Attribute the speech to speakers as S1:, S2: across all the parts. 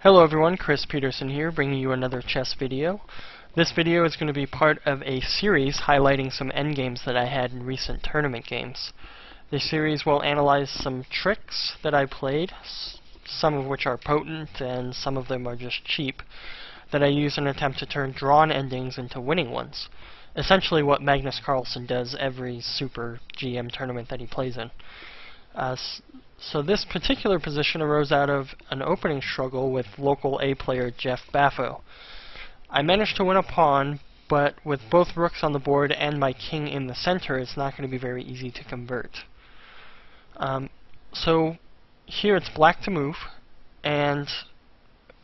S1: Hello everyone, Chris Peterson here, bringing you another chess video. This video is going to be part of a series highlighting some endgames that I had in recent tournament games. This series will analyze some tricks that I played, some of which are potent and some of them are just cheap, that I use in an attempt to turn drawn endings into winning ones. Essentially what Magnus Carlsen does every Super GM tournament that he plays in. So this particular position arose out of an opening struggle with local A player Jeff Baffo. I managed to win a pawn, but with both rooks on the board and my king in the center, it's not going to be very easy to convert. So here it's black to move, and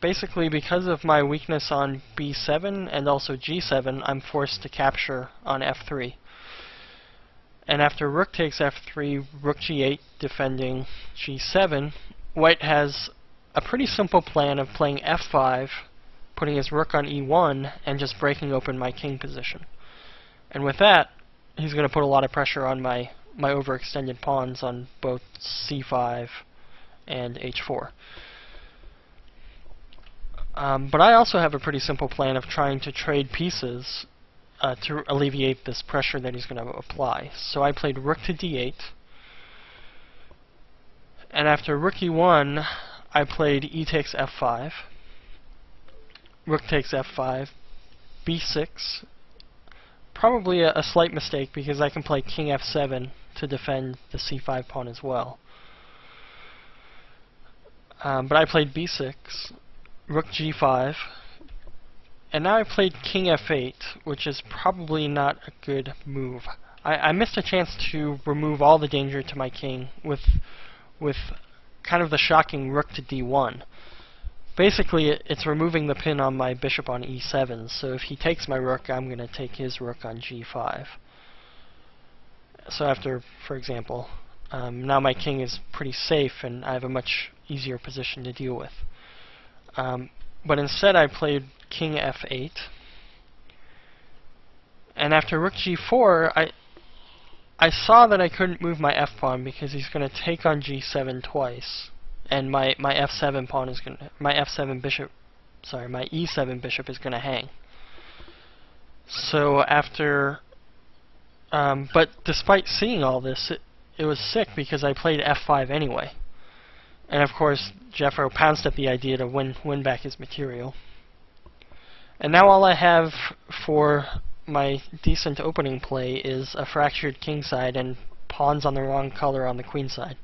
S1: basically because of my weakness on B7 and also G7, I'm forced to capture on F3. And after rook takes F3, rook G8, defending G7, White has a pretty simple plan of playing F5, putting his rook on E1, and just breaking open my king position. And with that, he's going to put a lot of pressure on my overextended pawns on both C5 and H4. But I also have a pretty simple plan of trying to trade pieces to alleviate this pressure that he's going to apply. So I played rook to D8, and after rook E1, I played E takes F5, rook takes F5, B6, probably a slight mistake because I can play King F7 to defend the C5 pawn as well. But I played B6, rook G5, and now I played King F8, which is probably not a good move. I missed a chance to remove all the danger to my king with kind of the shocking rook to D1. Basically, it's removing the pin on my bishop on E7, so if he takes my rook, I'm going to take his rook on G5. So after, for example, now my king is pretty safe and I have a much easier position to deal with. But instead I played King F8, and after rook G4, I saw that I couldn't move my F pawn because he's going to take on G7 twice, and my F7 pawn is going to, my E7 bishop is going to hang. So after, but despite seeing all this, it was sick because I played F5 anyway. And of course, Jeffro pounced at the idea to win back his material. And now all I have for my decent opening play is a fractured king side and pawns on the wrong color on the queen side.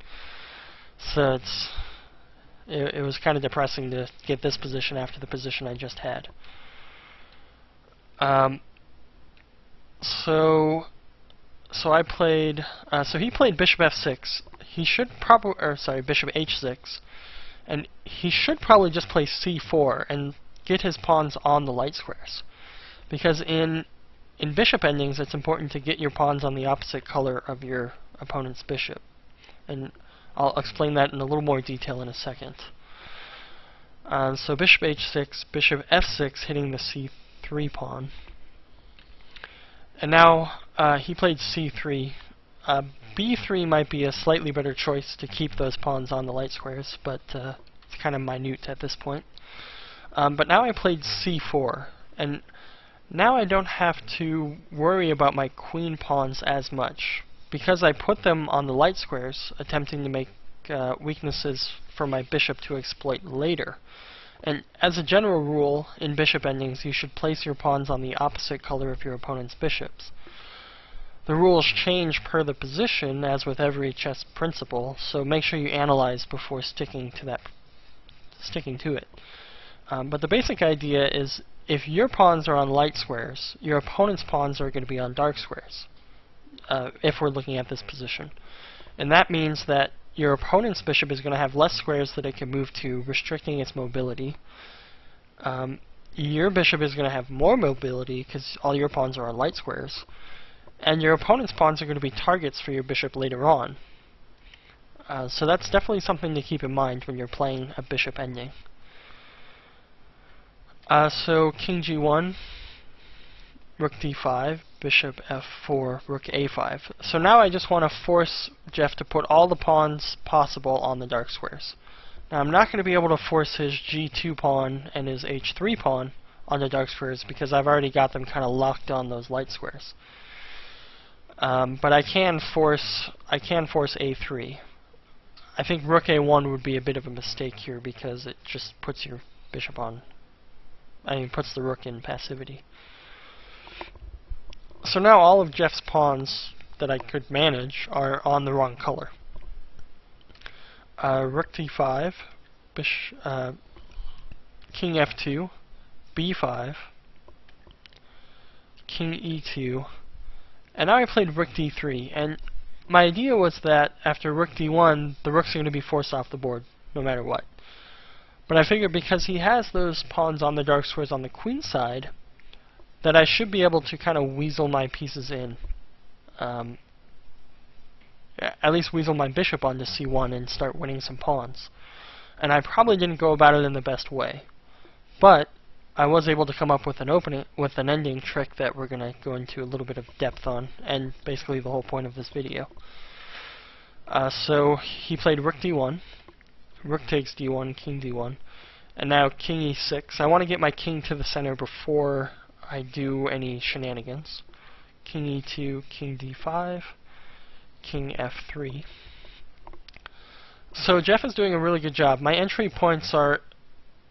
S1: So it was kind of depressing to get this position after the position I just had. So I played. So he played bishop F6. He should probably, bishop H6, and he should probably just play C4 and get his pawns on the light squares, because in bishop endings it's important to get your pawns on the opposite color of your opponent's bishop, and I'll explain that in a little more detail in a second. So bishop H6, bishop F6 hitting the C3 pawn, and now he played C3. B3 might be a slightly better choice to keep those pawns on the light squares, but it's kind of minute at this point. But now I played C4, and now I don't have to worry about my queen pawns as much, because I put them on the light squares, attempting to make weaknesses for my bishop to exploit later. And as a general rule, in bishop endings, you should place your pawns on the opposite color of your opponent's bishops. The rules change per the position, as with every chess principle, so make sure you analyze before sticking to it. But the basic idea is, if your pawns are on light squares, your opponent's pawns are going to be on dark squares, if we're looking at this position. And that means that your opponent's bishop is going to have less squares that it can move to, restricting its mobility. Your bishop is going to have more mobility because all your pawns are on light squares. And your opponent's pawns are going to be targets for your bishop later on. So that's definitely something to keep in mind when you're playing a bishop ending. So King G1, Rook D5, Bishop F4, Rook A5. So now I just want to force Jeff to put all the pawns possible on the dark squares. Now I'm not going to be able to force his G2 pawn and his H3 pawn on the dark squares because I've already got them kind of locked on those light squares. But I can force A3. I think Rook A1 would be a bit of a mistake here because it just puts your bishop on. Puts the rook in passivity. So now all of Jeff's pawns that I could manage are on the wrong color. Rook D5, King F2, B5, King E2, and now I played Rook D3, and my idea was that after Rook D1, the rooks are going to be forced off the board, no matter what. But I figured because he has those pawns on the dark squares on the queen side, that I should be able to kind of weasel my pieces in. At least weasel my bishop onto C1 and start winning some pawns. And I probably didn't go about it in the best way. But I was able to come up with an ending trick that we're going to go into a little bit of depth on, and basically the whole point of this video. So he played Rook D1, Rook takes D1, King D1, and now King E6. I want to get my king to the center before I do any shenanigans. King E2, King D5, King F3. So Jeff is doing a really good job. My entry points are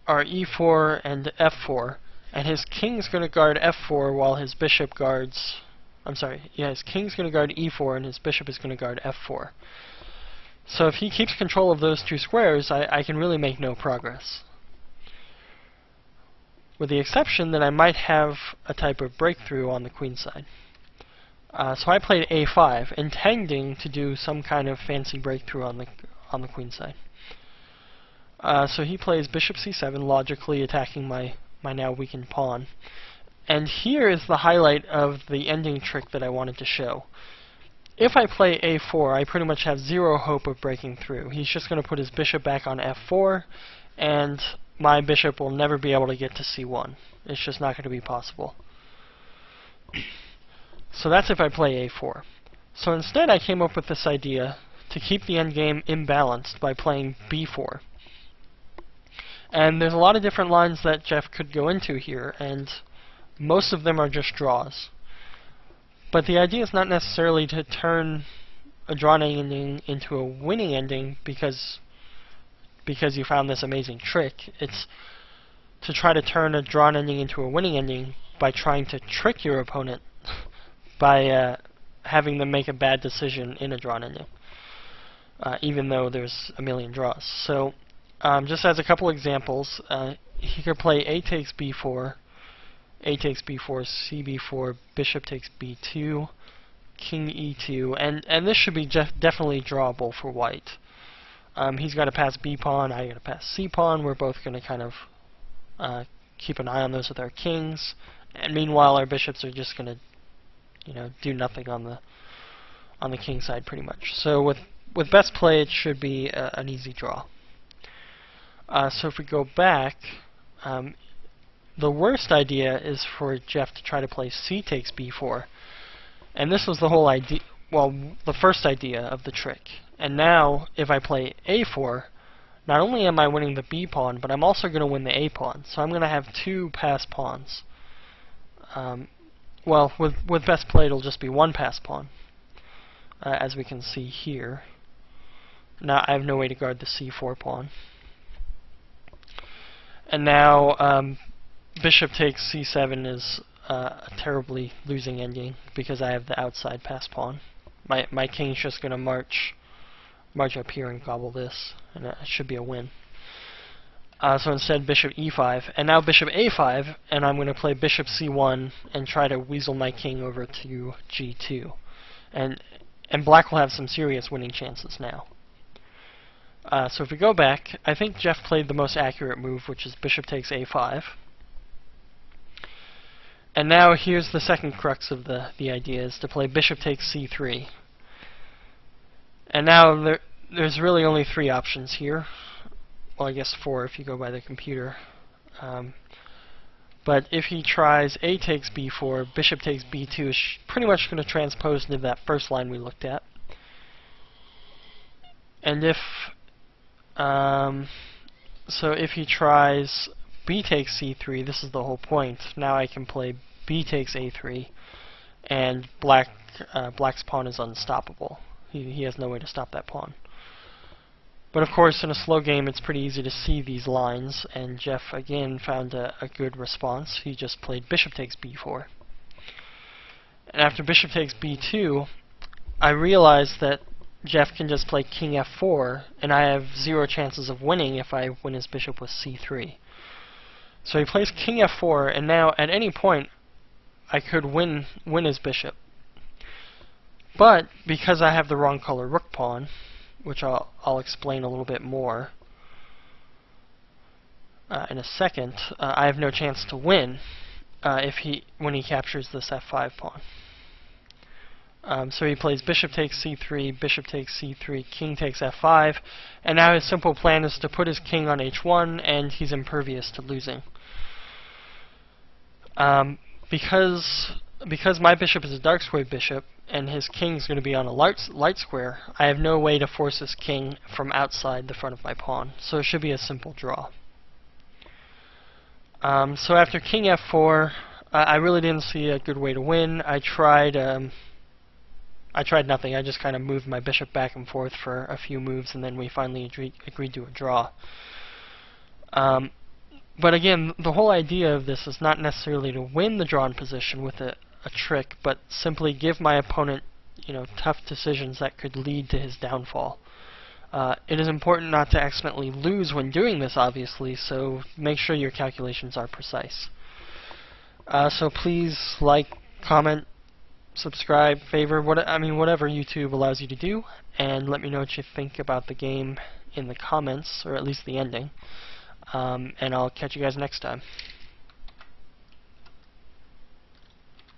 S1: E4 and F4, and his king's going to guard F4 while his bishop guards... his king's going to guard E4 and his bishop is going to guard F4. So if he keeps control of those two squares, I can really make no progress. With the exception that I might have a type of breakthrough on the queen side. So I played A5, intending to do some kind of fancy breakthrough on the queen side. So he plays Bishop C7, logically attacking my now weakened pawn. And here is the highlight of the ending trick that I wanted to show. If I play A4, I pretty much have zero hope of breaking through. He's just going to put his bishop back on F4, and my bishop will never be able to get to C1. It's just not going to be possible. So that's if I play A4. So instead I came up with this idea to keep the endgame imbalanced by playing B4. And there's a lot of different lines that Jeff could go into here, and most of them are just draws. But the idea is not necessarily to turn a drawn ending into a winning ending because you found this amazing trick. It's to try to turn a drawn ending into a winning ending by trying to trick your opponent by having them make a bad decision in a drawn ending, even though there's a million draws. So just as a couple examples, he could play A takes B4, A takes B4, CB4, bishop takes B2, King E2, and this should be definitely drawable for white. He's got to pass B pawn, I got to pass C pawn. We're both going to kind of keep an eye on those with our kings, and meanwhile our bishops are just going to, do nothing on the king side pretty much. So with best play, it should be an easy draw. So if we go back, the worst idea is for Jeff to try to play C takes B4, and this was the whole idea. Well, the first idea of the trick. And now, if I play A4, not only am I winning the B pawn, but I'm also going to win the A pawn. So I'm going to have two pass pawns. Well, with best play, it'll just be one pass pawn, as we can see here. Now I have no way to guard the C4 pawn. And now bishop takes C7 is a terribly losing endgame because I have the outside pass pawn. My king's just going to march up here and gobble this, and it should be a win. So instead, bishop E5, and now bishop A5, and I'm going to play bishop C1 and try to weasel my king over to G2. And black will have some serious winning chances now. So if we go back, I think Jeff played the most accurate move, which is bishop takes A5. And now here's the second crux of the idea, is to play bishop takes C3. And now there's really only three options here. Well, I guess four if you go by the computer. But if he tries A takes B4, bishop takes B2 is pretty much going to transpose into that first line we looked at. And if So if he tries b takes c3, this is the whole point. Now I can play b takes a3, and black's pawn is unstoppable. He has no way to stop that pawn. But of course, in a slow game, it's pretty easy to see these lines, and Jeff again found a good response. He just played bishop takes b4. And after bishop takes b2, I realized that Jeff can just play king f4, and I have 0 chances of winning if I win his bishop with c3. So he plays king f4, and now at any point I could win his bishop. But because I have the wrong color rook pawn, which I'll explain a little bit more in a second, I have no chance to win when he captures this f5 pawn. So he plays bishop takes c3, bishop takes c3, king takes f5, and now his simple plan is to put his king on h1, and he's impervious to losing. Because my bishop is a dark square bishop, and his king is going to be on a light square, I have no way to force his king from outside the front of my pawn, so it should be a simple draw. So after king f4, I really didn't see a good way to win. I tried nothing. I just kind of moved my bishop back and forth for a few moves, and then we finally agreed to a draw. But again, the whole idea of this is not necessarily to win the drawn position with a trick, but simply give my opponent, tough decisions that could lead to his downfall. It is important not to accidentally lose when doing this, obviously, so make sure your calculations are precise. So please like, comment, subscribe, favor, whatever YouTube allows you to do, and let me know what you think about the game in the comments, or at least the ending. And I'll catch you guys next time.